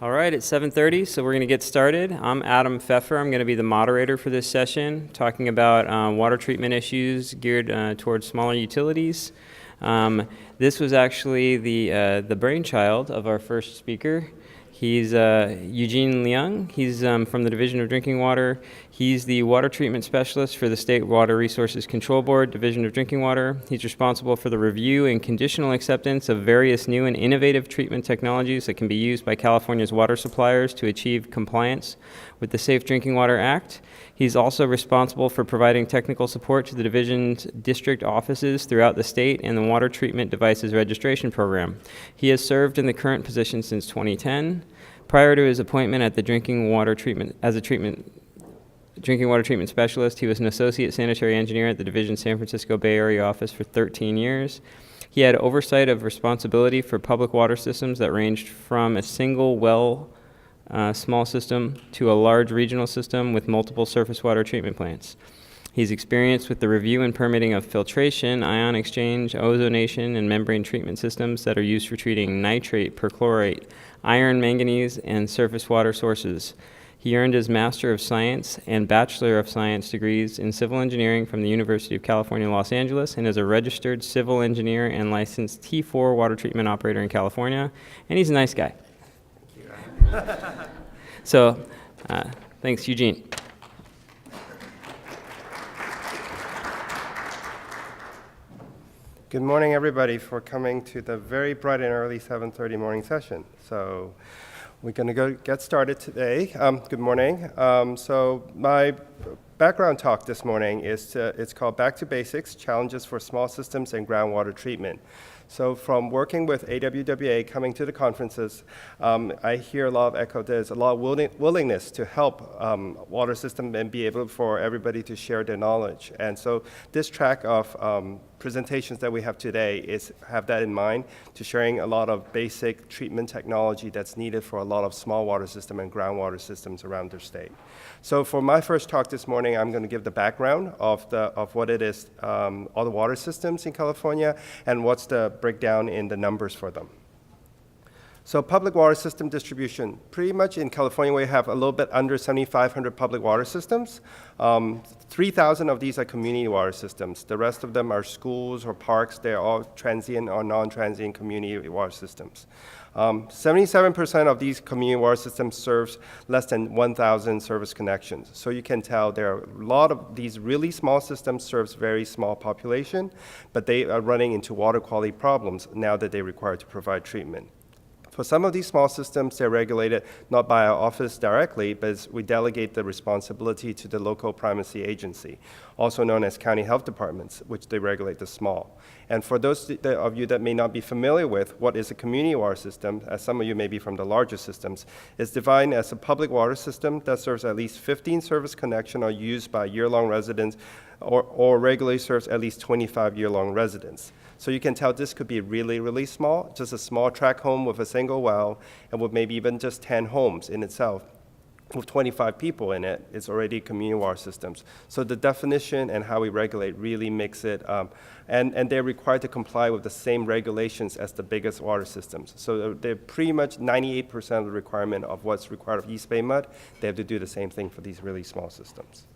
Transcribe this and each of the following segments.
All right, it's 7:30, so we're going to get started. I'm Adam Pfeffer. I'm going to be the moderator for this session, talking about water treatment issues geared towards smaller utilities. This was actually the brainchild of our first speaker. He's Eugene Liang. He's from the Division of Drinking Water. He's the water treatment specialist for the State Water Resources Control Board, Division of Drinking Water. He's responsible for the review and conditional acceptance of various new and innovative treatment technologies that can be used by California's water suppliers to achieve compliance with the Safe Drinking Water Act. He's also responsible for providing technical support to the division's district offices throughout the state and the Water Treatment Devices Registration Program. He has served in the current position since 2010. Prior to his appointment at the drinking water treatment specialist, he was an associate sanitary engineer at the division's San Francisco Bay Area office for 13 years. He had oversight of responsibility for public water systems that ranged from a single well small system to a large regional system with multiple surface water treatment plants. He's experienced with the review and permitting of filtration, ion exchange, ozonation, and membrane treatment systems that are used for treating nitrate, perchlorate, iron, manganese, and surface water sources. He earned his Master of Science and Bachelor of Science degrees in civil engineering from the University of California, Los Angeles, and is a registered civil engineer and licensed T4 water treatment operator in California. And he's a nice guy. So, thanks, Eugene. Good morning, everybody, for coming to the very bright and early 7:30 morning session. So, we're going to get started today. Good morning. So, my background talk this morning it's called Back to Basics: Challenges for Small Systems and Groundwater Treatment. So from working with AWWA, coming to the conferences, I hear a lot of echo. There's a lot of willingness to help water system and be able for everybody to share their knowledge. And so this track of presentations that we have today have that in mind, to sharing a lot of basic treatment technology that's needed for a lot of small water system and groundwater systems around their state. So for my first talk this morning, I'm going to give the background of what it is, all the water systems in California, and what's the breakdown in the numbers for them. So public water system distribution. Pretty much in California, we have a little bit under 7,500 public water systems. 3,000 of these are community water systems. The rest of them are schools or parks. They're all transient or non-transient community water systems. 77% of these community water systems serves less than 1,000 service connections. So you can tell there are a lot of these really small systems serves very small population, but they are running into water quality problems now that they're required to provide treatment. For some of these small systems, they're regulated not by our office directly, but we delegate the responsibility to the local primacy agency, also known as county health departments, which they regulate the small. And for those of you that may not be familiar with what is a community water system, as some of you may be from the larger systems, it's defined as a public water system that serves at least 15 service connections or used by year-long residents or regularly serves at least 25 year-long residents. So you can tell this could be really, really small, just a small tract home with a single well, and with maybe even just 10 homes in itself. With 25 people in it, it's already community water systems. So the definition and how we regulate really makes it, and they're required to comply with the same regulations as the biggest water systems. So they're pretty much 98% of the requirement of what's required of East Bay Mud. They have to do the same thing for these really small systems.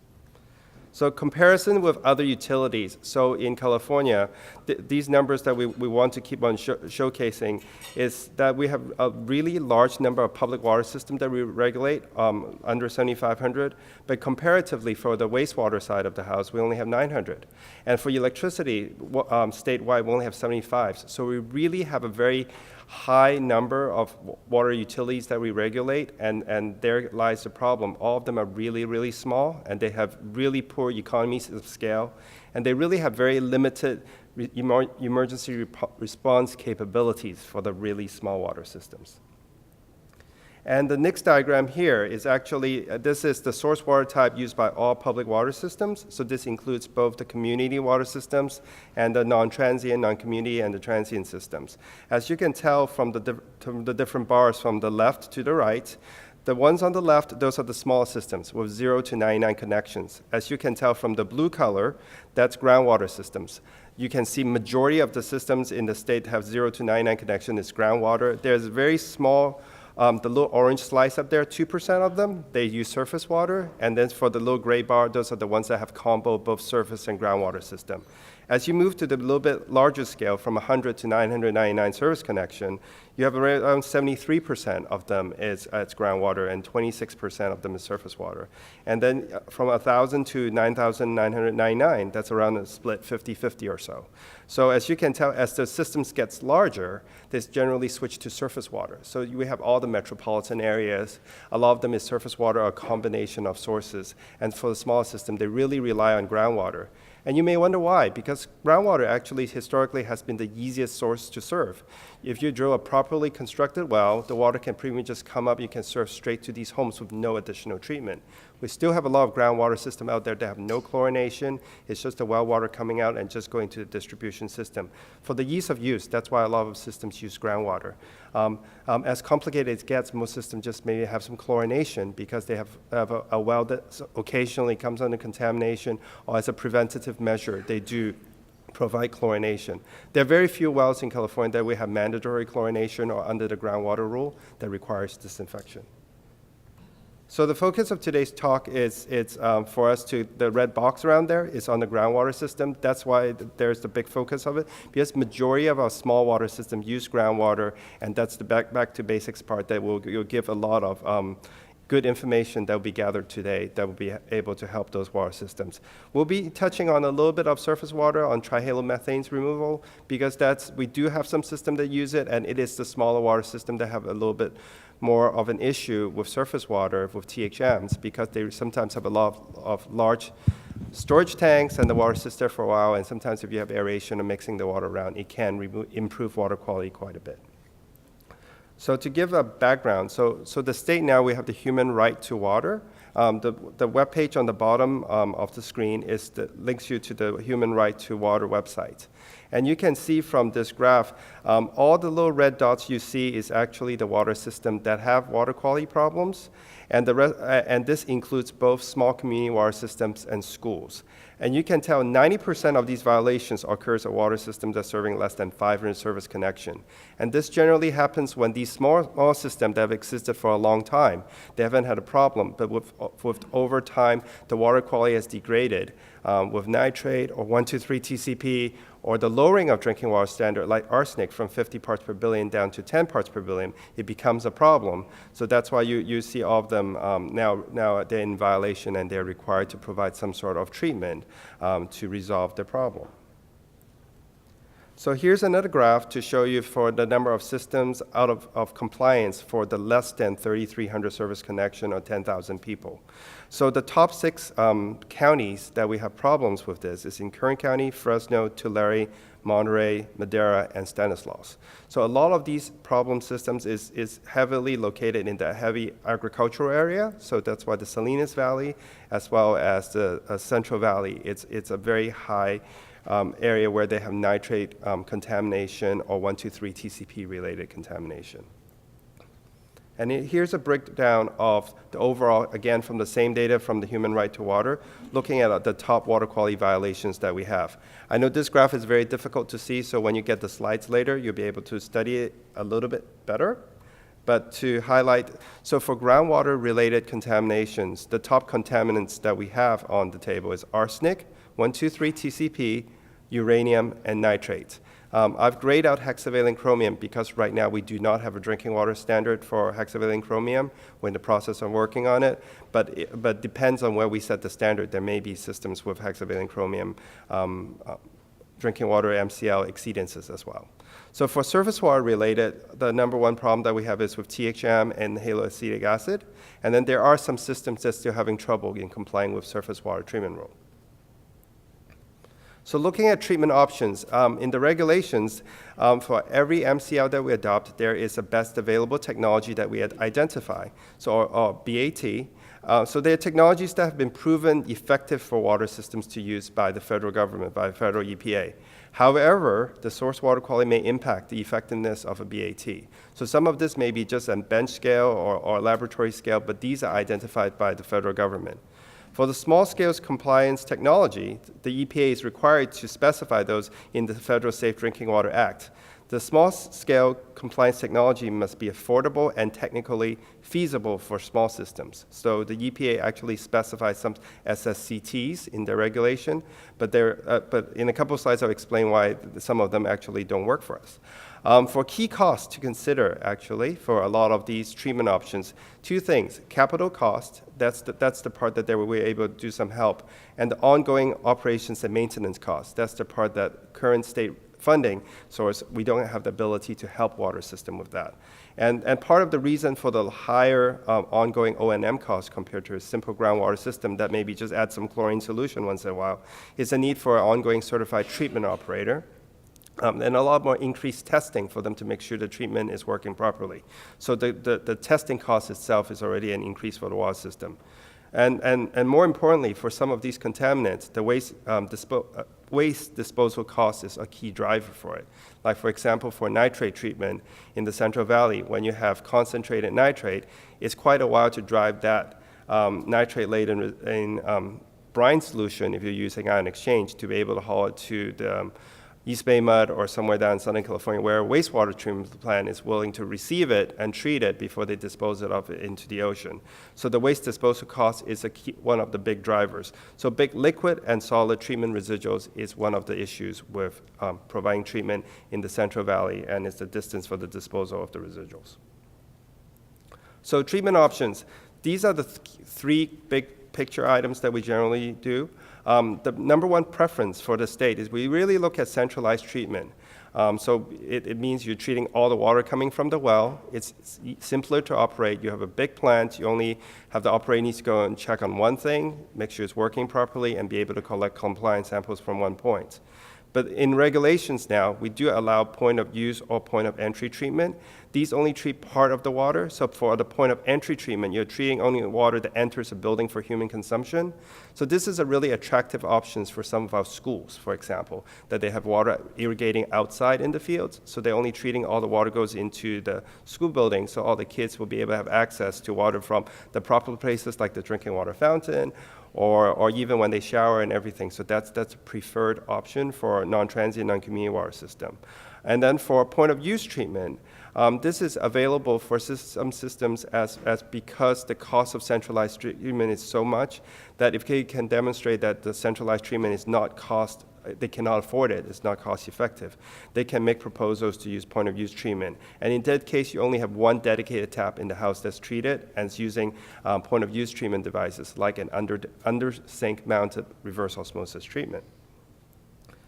So comparison with other utilities. So in California, these numbers that we want to keep on showcasing is that we have a really large number of public water systems that we regulate, under 7,500. But comparatively, for the wastewater side of the house, we only have 900. And for electricity, statewide, we only have 75. So we really have a very high number of water utilities that we regulate, and there lies the problem. All of them are really, really small, and they have really poor economies of scale, and they really have very limited emergency response capabilities for the really small water systems. And the next diagram here is actually, this is the source water type used by all public water systems. So this includes both the community water systems and the non-transient, non-community, and the transient systems. As you can tell from the different bars from the left to the right, the ones on the left, those are the small systems with 0 to 99 connections. As you can tell from the blue color, that's groundwater systems. You can see majority of the systems in the state have 0 to 99 connection is groundwater. There's very small The little orange slice up there, 2% of them, they use surface water. And then for the little gray bar, those are the ones that have combo both surface and groundwater system. As you move to the little bit larger scale, from 100 to 999 service connection, you have around 73% of them is groundwater and 26% of them is surface water. And then from 1,000 to 9,999, that's around a split 50-50 or so. So as you can tell, as the systems gets larger, they generally switch to surface water. So we have all the metropolitan areas. A lot of them is surface water, a combination of sources. And for the smaller system, they really rely on groundwater. And you may wonder why, because groundwater actually historically has been the easiest source to serve. If you drill a properly constructed well, the water can pretty much just come up, you can serve straight to these homes with no additional treatment. We still have a lot of groundwater system out there that have no chlorination. It's just the well water coming out and just going to the distribution system. For the ease of use, that's why a lot of systems use groundwater. As complicated as it gets, most systems just maybe have some chlorination because they have a well that occasionally comes under contamination, or as a preventative measure, they do provide chlorination. There are very few wells in California that we have mandatory chlorination or under the groundwater rule that requires disinfection. So the focus of today's talk is for us to, the red box around there is on the groundwater system. That's why there's the big focus of it, because majority of our small water systems use groundwater, and that's the back to basics part that will give a lot of good information that will be gathered today that will be able to help those water systems. We'll be touching on a little bit of surface water on trihalomethanes removal, because we do have some system that use it, and it is the smaller water system that have a little bit more of an issue with surface water, with THMs, because they sometimes have a lot of large storage tanks and the water sits there for a while, and sometimes if you have aeration or mixing the water around, it can improve water quality quite a bit. So to give a background, so the state now, we have the human right to water. The web page on the bottom of the screen links you to the Human Right to Water website. And you can see from this graph, all the little red dots you see is actually the water system that have water quality problems. And this includes both small community water systems and schools. And you can tell 90% of these violations occurs at water systems that are serving less than 500 service connection. And this generally happens when these small systems that have existed for a long time, they haven't had a problem, but with over time, the water quality has degraded with nitrate or 123 TCP, or the lowering of drinking water standard like arsenic from 50 parts per billion down to 10 parts per billion, it becomes a problem. So that's why you see all of them now they're in violation, and they're required to provide some sort of treatment to resolve the problem. So here's another graph to show you for the number of systems out of compliance for the less than 3,300 service connection or 10,000 people. So the top 6 counties that we have problems with this is in Kern County, Fresno, Tulare, Monterey, Madera, and Stanislaus. So a lot of these problem systems is heavily located in the heavy agricultural area. So that's why the Salinas Valley, as well as the Central Valley, it's a very high area where they have nitrate contamination or 123 TCP related contamination. And here's a breakdown of the overall, again, from the same data from the Human Right to Water, looking at the top water quality violations that we have. I know this graph is very difficult to see, so when you get the slides later, you'll be able to study it a little bit better. But to highlight, so for groundwater related contaminations, the top contaminants that we have on the table is arsenic, 123 TCP, uranium, and nitrates. I've grayed out hexavalent chromium because right now we do not have a drinking water standard for hexavalent chromium. We're in the process of working on it, but depends on where we set the standard. There may be systems with hexavalent chromium drinking water MCL exceedances as well. So for surface water related, the number one problem that we have is with THM and haloacetic acid. And then there are some systems that are still having trouble in complying with surface water treatment rule. So looking at treatment options, in the regulations, for every MCL that we adopt, there is a best available technology that we identify, or BAT. So there are technologies that have been proven effective for water systems to use by the federal government, by the federal EPA. However, the source water quality may impact the effectiveness of a BAT. So some of this may be just on bench scale or laboratory scale, but these are identified by the federal government. For the small-scale compliance technology, the EPA is required to specify those in the Federal Safe Drinking Water Act. The small-scale compliance technology must be affordable and technically feasible for small systems. So the EPA actually specifies some SSCTs in their regulation, but in a couple of slides I'll explain why some of them actually don't work for us. For key costs to consider, actually, for a lot of these treatment options, two things: capital cost, that's the part that they were able to do some help, and the ongoing operations and maintenance costs, that's the part that current state funding source, we don't have the ability to help water system with that. And part of the reason for the higher ongoing O&M costs compared to a simple groundwater system that maybe just adds some chlorine solution once in a while is a need for an ongoing certified treatment operator. And a lot more increased testing for them to make sure the treatment is working properly. So the testing cost itself is already an increase for the water system. And more importantly, for some of these contaminants, the waste disposal cost is a key driver for it. Like, for example, for nitrate treatment in the Central Valley, when you have concentrated nitrate, it's quite a while to drive that nitrate laden brine solution, if you're using ion exchange, to be able to haul it to the East Bay mud or somewhere down in Southern California where a wastewater treatment plant is willing to receive it and treat it before they dispose it of into the ocean. So the waste disposal cost is one of the big drivers. So big liquid and solid treatment residuals is one of the issues with providing treatment in the Central Valley, and it's the distance for the disposal of the residuals. So treatment options. These are the three big picture items that we generally do. The number one preference for the state is we really look at centralized treatment. So it means you're treating all the water coming from the well. It's simpler to operate. You have a big plant. You only have the operator needs to go and check on one thing, make sure it's working properly, and be able to collect compliance samples from one point. But in regulations now, we do allow point of use or point of entry treatment. These only treat part of the water. So for the point of entry treatment, you're treating only water that enters a building for human consumption. So this is a really attractive option for some of our schools, for example, that they have water irrigating outside in the fields. So they're only treating all the water goes into the school building, so all the kids will be able to have access to water from the proper places like the drinking water fountain, or even when they shower and everything. So that's a preferred option for non-transient, non-community water system. And then for point of use treatment, this is available for some systems as because the cost of centralized treatment is so much that if they can demonstrate that the centralized treatment is not they cannot afford it, it's not cost effective, they can make proposals to use point of use treatment. And in that case, you only have one dedicated tap in the house that's treated, and it's using point of use treatment devices like an under sink mounted reverse osmosis treatment.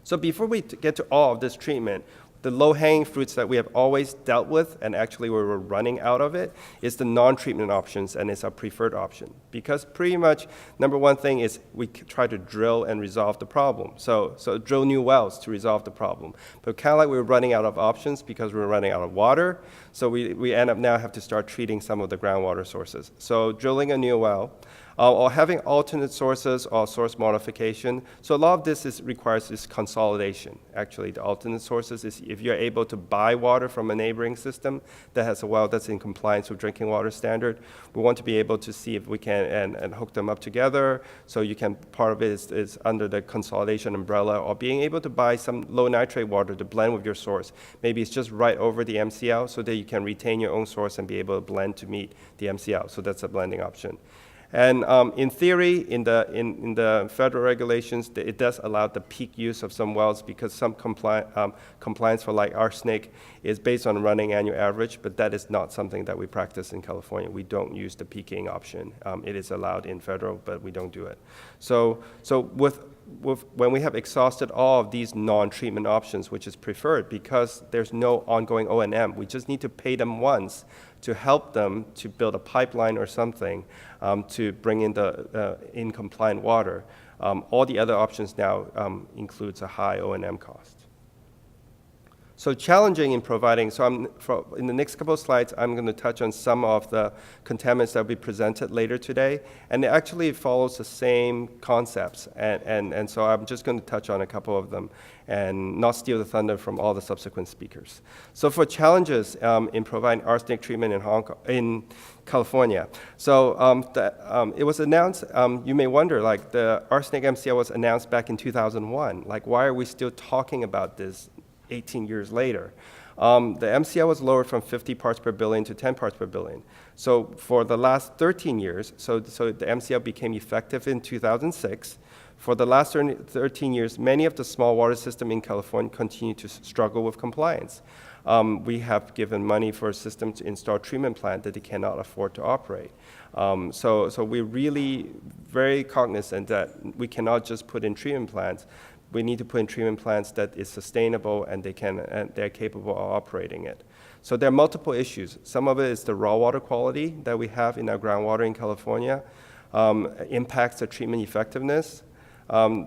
So before we get to all of this treatment, the low-hanging fruits that we have always dealt with, and actually where we're running out of it, is the non-treatment options, and it's our preferred option. Because pretty much, number one thing is we try to drill and resolve the problem. So drill new wells to resolve the problem. But kind of like we're running out of options because we're running out of water, so we end up now have to start treating some of the groundwater sources. So drilling a new well, or having alternate sources or source modification. So a lot of this requires this consolidation. Actually, the alternate sources is if you're able to buy water from a neighboring system that has a well that's in compliance with drinking water standard, we want to be able to see if we can and hook them up together. So you can, part of it is under the consolidation umbrella, or being able to buy some low nitrate water to blend with your source. Maybe it's just right over the MCL so that you can retain your own source and be able to blend to meet the MCL. So that's a blending option. And in theory, in the federal regulations, it does allow the peak use of some wells because some compliance for like arsenic is based on running annual average, but that is not something that we practice in California. We don't use the peaking option. It is allowed in federal, but we don't do it. So when we have exhausted all of these non-treatment options, which is preferred because there's no ongoing O&M, we just need to pay them once to help them to build a pipeline or something to bring in the in-compliant water. All the other options now includes a high O&M cost. So challenging in providing, in the next couple of slides, I'm going to touch on some of the contaminants that will be presented later today, and it actually follows the same concepts, and so I'm just going to touch on a couple of them and not steal the thunder from all the subsequent speakers. So for challenges in providing arsenic treatment in California, so it was announced, you may wonder, like the arsenic MCL was announced back in 2001, like why are we still talking about this 18 years later? the MCL was lowered from 50 parts per billion to 10 parts per billion. So for the last 13 years, so the MCL became effective in 2006. For the last 13 years, many of the small water systems in California continue to struggle with compliance. We have given money for a system to install treatment plant that they cannot afford to operate. So we're really very cognizant that we cannot just put in treatment plants. We need to put in treatment plants that is sustainable and they're capable of operating it. So there are multiple issues. Some of it is the raw water quality that we have in our groundwater in California, impacts the treatment effectiveness.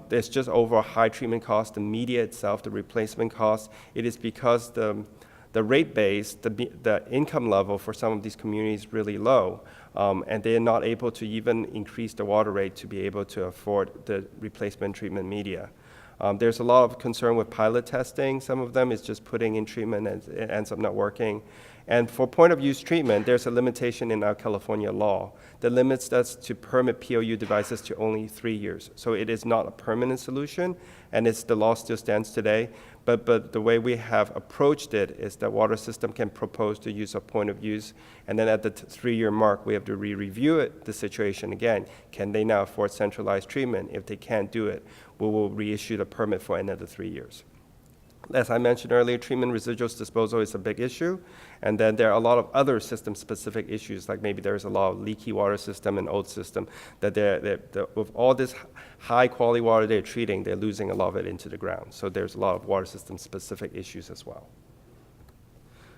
There's just over high treatment costs, the media itself, the replacement costs. It is because the rate base, the income level for some of these communities is really low, and they're not able to even increase the water rate to be able to afford the replacement treatment media. There's a lot of concern with pilot testing. Some of them is just putting in treatment and it ends up not working. And for point-of-use treatment, there's a limitation in our California law that limits us to permit POU devices to only 3 years. So it is not a permanent solution, and the law still stands today. But the way we have approached it is that water system can propose the use of point-of-use, and then at the 3-year mark, we have to review the situation again. Can they now afford centralized treatment? If they can't do it, we will reissue the permit for another 3 years. As I mentioned earlier, treatment residuals disposal is a big issue. And then there are a lot of other system-specific issues, like maybe there's a lot of leaky water system and old system that with all this high-quality water they're treating, they're losing a lot of it into the ground. So there's a lot of water system-specific issues as well.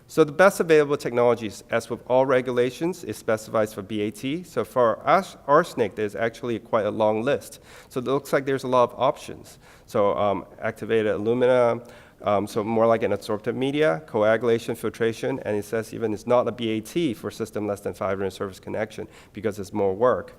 So the best available technologies, as with all regulations, is specified for BAT. So for arsenic, there's actually quite a long list. So it looks like there's a lot of options. So activated alumina, so more like an absorptive media, coagulation, filtration, and it says even it's not a BAT for system less than 500 surface connection because it's more work.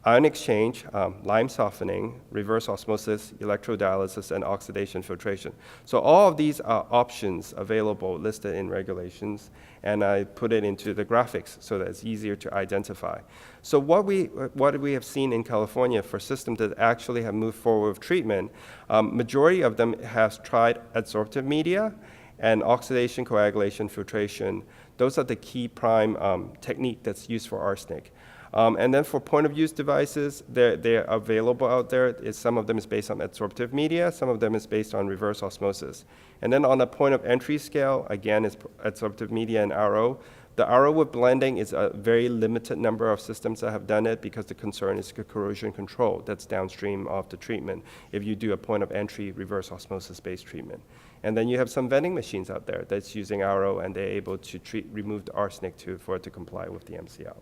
Ion exchange, lime softening, reverse osmosis, electrodialysis, and oxidation filtration. So all of these are options available listed in regulations, and I put it into the graphics so that it's easier to identify. So what we have seen in California for systems that actually have moved forward with treatment, majority of them has tried adsorptive media and oxidation, coagulation, filtration. Those are the key prime technique that's used for arsenic. And then for point-of-use devices, they're available out there. Some of them is based on adsorptive media. Some of them is based on reverse osmosis. And then on a point-of-entry scale, again, is adsorptive media and RO. The RO with blending is a very limited number of systems that have done it because the concern is corrosion control. That's downstream of the treatment if you do a point-of-entry reverse osmosis-based treatment. And then you have some vending machines out there that's using RO, and they're able to remove the arsenic for it to comply with the MCL.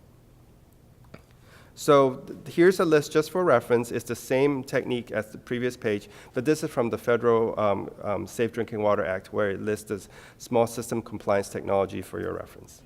So here's a list just for reference. It's the same technique as the previous page, but this is from the Federal Safe Drinking Water Act, where it lists as small system compliance technology for your reference.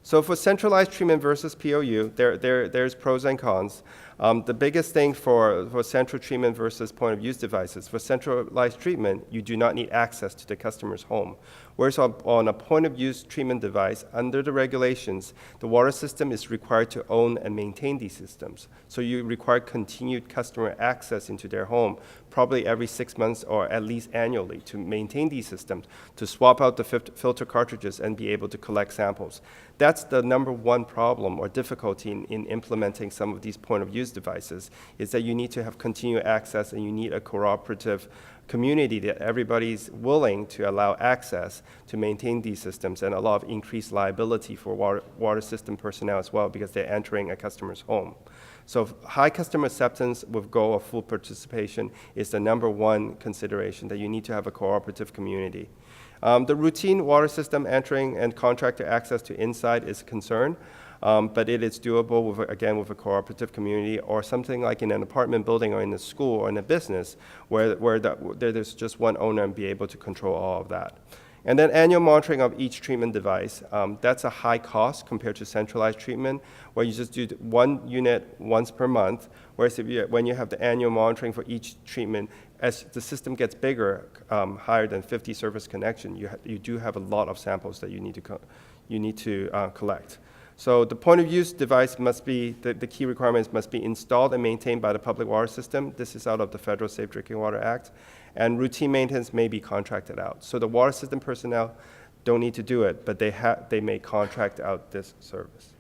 So for centralized treatment versus POU, there's pros and cons. The biggest thing for central treatment versus point-of-use devices, for centralized treatment, you do not need access to the customer's home. Whereas on a point-of-use treatment device, under the regulations, the water system is required to own and maintain these systems. So you require continued customer access into their home, probably every 6 months or at least annually, to maintain these systems, to swap out the filter cartridges and be able to collect samples. That's the number one problem or difficulty in implementing some of these point-of-use devices, is that you need to have continued access and you need a cooperative community that everybody's willing to allow access to maintain these systems, and a lot of increased liability for water system personnel as well because they're entering a customer's home. So high customer acceptance with goal of full participation is the number one consideration, that you need to have a cooperative community. The routine water system entering and contractor access to inside is a concern. But it is doable, with a cooperative community, or something like in an apartment building or in a school or in a business where there's just one owner and be able to control all of that. And then annual monitoring of each treatment device. That's a high cost compared to centralized treatment, where you just do one unit once per month, whereas when you have the annual monitoring for each treatment, as the system gets bigger, higher than 50 surface connection, you do have a lot of samples that you need to collect. So the point of use device must be, the key requirements must be installed and maintained by the public water system. This is out of the Federal Safe Drinking Water Act. And routine maintenance may be contracted out. So the water system personnel don't need to do it, but they may contract out this service.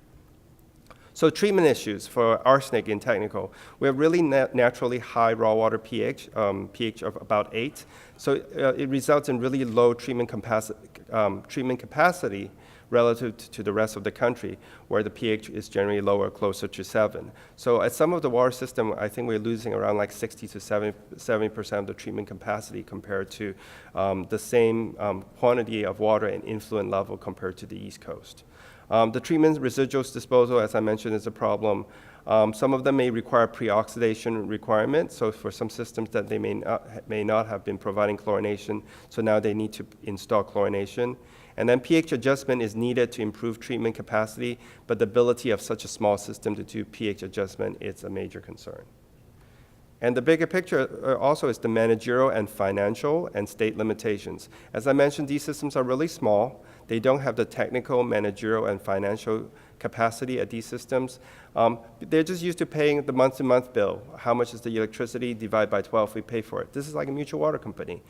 So treatment issues for arsenic in technical. We have really naturally high raw water pH, pH of about 8. So it results in really low treatment capacity relative to the rest of the country, where the pH is generally lower, closer to 7. So at some of the water system, I think we're losing around like 60 to 70% of the treatment capacity compared to the same quantity of water and influent level compared to the East Coast. The treatment residuals disposal, as I mentioned, is a problem. Some of them may require pre-oxidation requirements. So for some systems that they may not have been providing chlorination, so now they need to install chlorination. And then pH adjustment is needed to improve treatment capacity, but the ability of such a small system to do pH adjustment is a major concern. And the bigger picture also is the managerial and financial and state limitations. As I mentioned, these systems are really small. They don't have the technical, managerial, and financial capacity at these systems. They're just used to paying the month-to-month bill. How much is the electricity? Divide by 12, we pay for it. This is like a mutual water company.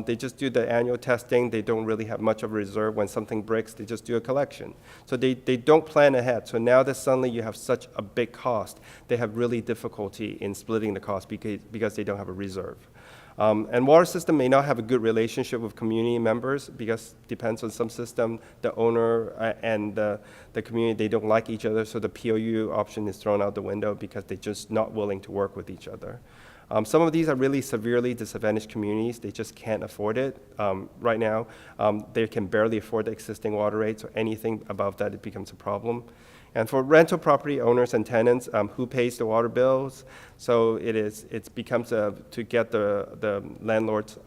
They just do the annual testing. They don't really have much of a reserve. When something breaks, they just do a collection. So they don't plan ahead. So now that suddenly you have such a big cost, they have really difficulty in splitting the cost because they don't have a reserve. And water system may not have a good relationship with community members because it depends on some system, the owner and the community, they don't like each other, so the POU option is thrown out the window because they're just not willing to work with each other. Some of these are really severely disadvantaged communities. They just can't afford it right now. They can barely afford the existing water rates, so anything above that, it becomes a problem. And for rental property owners and tenants, who pays the water bills? So it becomes to get the landlord's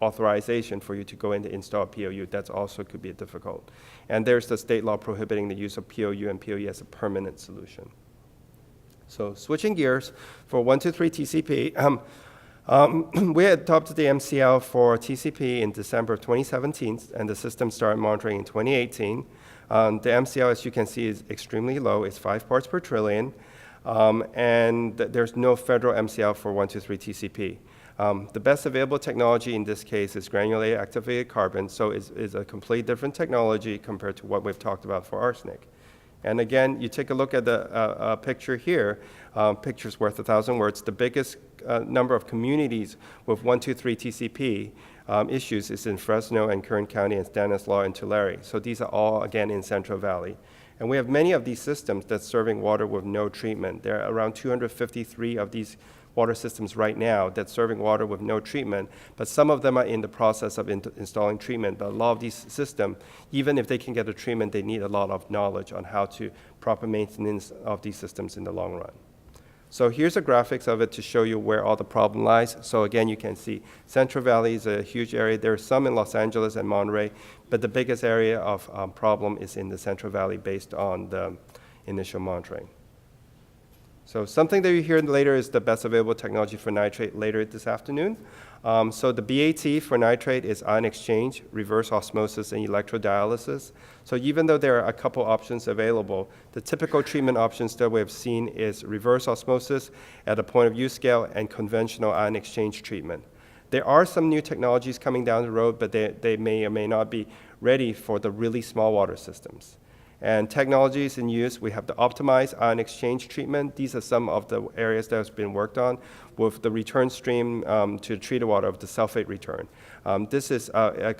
authorization for you to go in to install a POU. That's also could be difficult. And there's the state law prohibiting the use of POU and POE as a permanent solution. So switching gears, for 123 TCP, we adopted the MCL for TCP in December of 2017, and the system started monitoring in 2018. The MCL, as you can see, is extremely low. It's 5 parts per trillion, and there's no federal MCL for 123 TCP. The best available technology in this case is granulated activated carbon, so it's a completely different technology compared to what we've talked about for arsenic. And again, you take a look at the picture here. Picture's worth 1,000 words. The biggest number of communities with 123 TCP issues is in Fresno and Kern County and Stanislaus and Tulare. So these are all, again, in Central Valley. And we have many of these systems that's serving water with no treatment. There are around 253 of these water systems right now that's serving water with no treatment, but some of them are in the process of installing treatment. But a lot of these systems, even if they can get a treatment, they need a lot of knowledge on how to proper maintenance of these systems in the long run. So here's a graphics of it to show you where all the problem lies. So again, you can see Central Valley is a huge area. There are some in Los Angeles and Monterey, but the biggest area of problem is in the Central Valley based on the initial monitoring. So something that you hear later is the best available technology for nitrate later this afternoon. So the BAT for nitrate is ion exchange, reverse osmosis, and electrodialysis. So even though there are a couple options available, the typical treatment options that we have seen is reverse osmosis at a point of use scale and conventional ion exchange treatment. There are some new technologies coming down the road, but they may or may not be ready for the really small water systems. And technologies in use, we have the optimized ion exchange treatment. These are some of the areas that has been worked on with the return stream to treated water of the sulfate return. This is a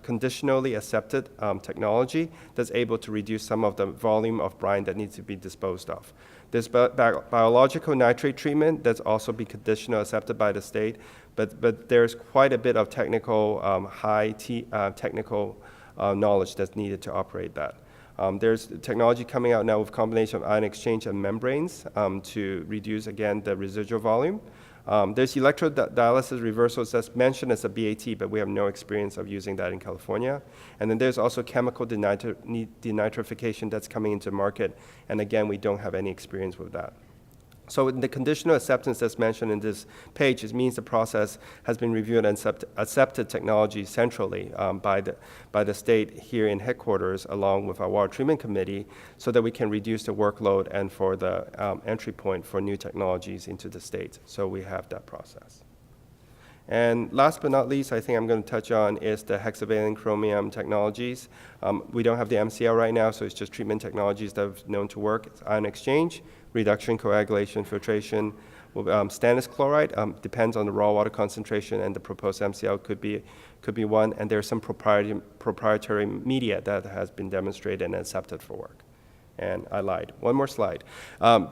conditionally accepted technology that's able to reduce some of the volume of brine that needs to be disposed of. There's biological nitrate treatment that's also been conditionally accepted by the state, but there's quite a bit of technical, technical knowledge that's needed to operate that. There's technology coming out now with combination of ion exchange and membranes to reduce, again, the residual volume. There's electrodialysis reversals that's mentioned as a BAT, but we have no experience of using that in California. And then there's also chemical denitrification that's coming into market. And again, we don't have any experience with that. So the conditional acceptance that's mentioned in this page, it means the process has been reviewed and accepted technology centrally by the state here in headquarters, along with our water treatment committee, so that we can reduce the workload and for the entry point for new technologies into the state. So we have that process. And last but not least, I think I'm going to touch on is the hexavalent chromium technologies. We don't have the MCL right now, so it's just treatment technologies that are known to work. It's ion exchange, reduction, coagulation, filtration. Stannous chloride depends on the raw water concentration, and the proposed MCL could be one. And there's some proprietary media that has been demonstrated and accepted for work. And I lied. One more slide.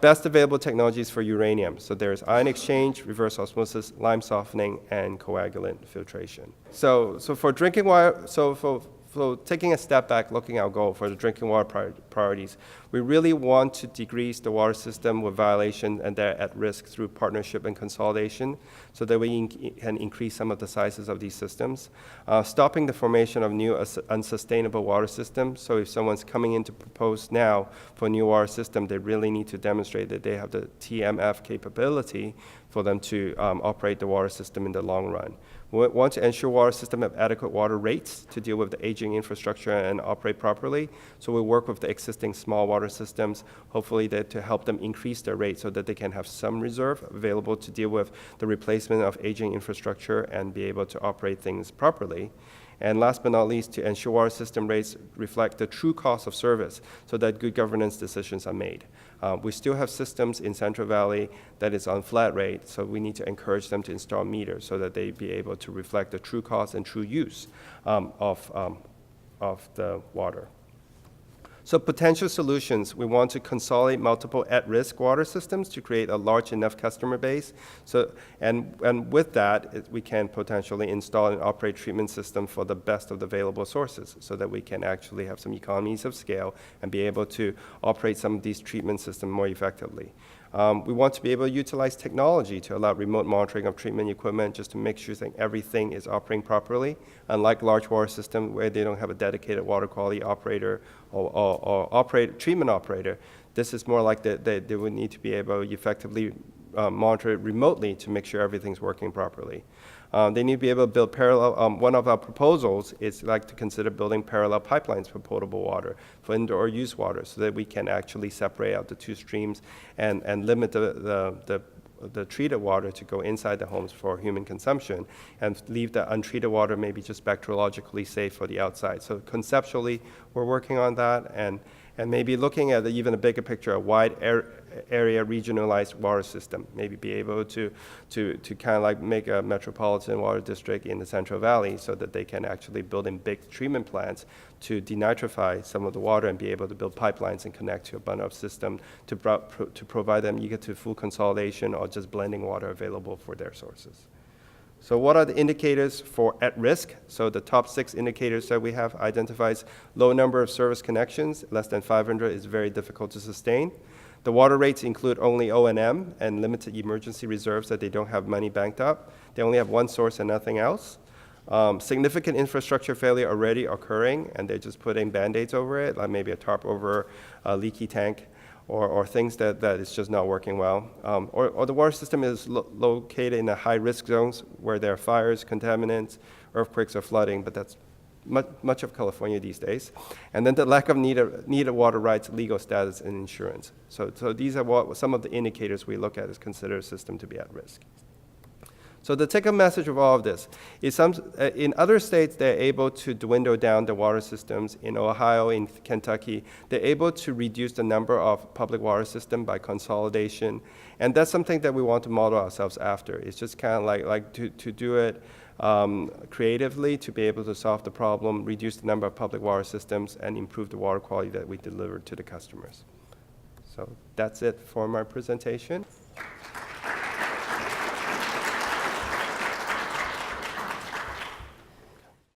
Best available technologies for uranium. So there's ion exchange, reverse osmosis, lime softening, and coagulant filtration. So for drinking water, so taking a step back, looking at our goal for the drinking water priorities, we really want to decrease the water system with violation and they're at risk through partnership and consolidation so that we can increase some of the sizes of these systems. Stopping the formation of new unsustainable water systems. So if someone's coming in to propose now for a new water system, they really need to demonstrate that they have the TMF capability for them to operate the water system in the long run. We want to ensure water system have adequate water rates to deal with the aging infrastructure and operate properly. So we work with the existing small water systems, hopefully to help them increase their rate so that they can have some reserve available to deal with the replacement of aging infrastructure and be able to operate things properly. And last but not least, to ensure water system rates reflect the true cost of service so that good governance decisions are made. We still have systems in Central Valley that is on flat rate, so we need to encourage them to install meters so that they be able to reflect the true cost and true use of the water. So potential solutions, we want to consolidate multiple at-risk water systems to create a large enough customer base. So, and with that, we can potentially install and operate treatment system for the best of the available sources so that we can actually have some economies of scale and be able to operate some of these treatment systems more effectively. We want to be able to utilize technology to allow remote monitoring of treatment equipment just to make sure that everything is operating properly. Unlike large water systems where they don't have a dedicated water quality operator or treatment operator, this is more like they would need to be able to effectively monitor it remotely to make sure everything's working properly. They need to be able to build parallel. One of our proposals is like to consider building parallel pipelines for potable water, for indoor use water, so that we can actually separate out the two streams and limit the treated water to go inside the homes for human consumption and leave the untreated water maybe just bacteriologically safe for the outside. So conceptually, we're working on that and maybe looking at even a bigger picture, a wide area regionalized water system, maybe be able to kind of like make a metropolitan water district in the Central Valley so that they can actually build in big treatment plants to denitrify some of the water and be able to build pipelines and connect to a bunch of system to provide them either to full consolidation or just blending water available for their sources. So what are the indicators for at risk? So the top 6 indicators that we have identifies low number of service connections, less than 500 is very difficult to sustain. The water rates include only O&M and limited emergency reserves that they don't have money banked up. They only have one source and nothing else. Significant infrastructure failure already occurring and they're just putting Band-Aids over it, like maybe a tarp over a leaky tank. Or things that is just not working well. Or the water system is located in the high-risk zones where there are fires, contaminants, earthquakes, or flooding, but that's much of California these days. And then the lack of needed water rights, legal status, and insurance. So these are some of the indicators we look at as consider a system to be at risk. So the take-home message of all of this is in other states, they're able to dwindle down the water systems. In Ohio, in Kentucky, they're able to reduce the number of public water systems by consolidation. And that's something that we want to model ourselves after. It's just kind of like to do it creatively to be able to solve the problem, reduce the number of public water systems, and improve the water quality that we deliver to the customers. So that's it for my presentation.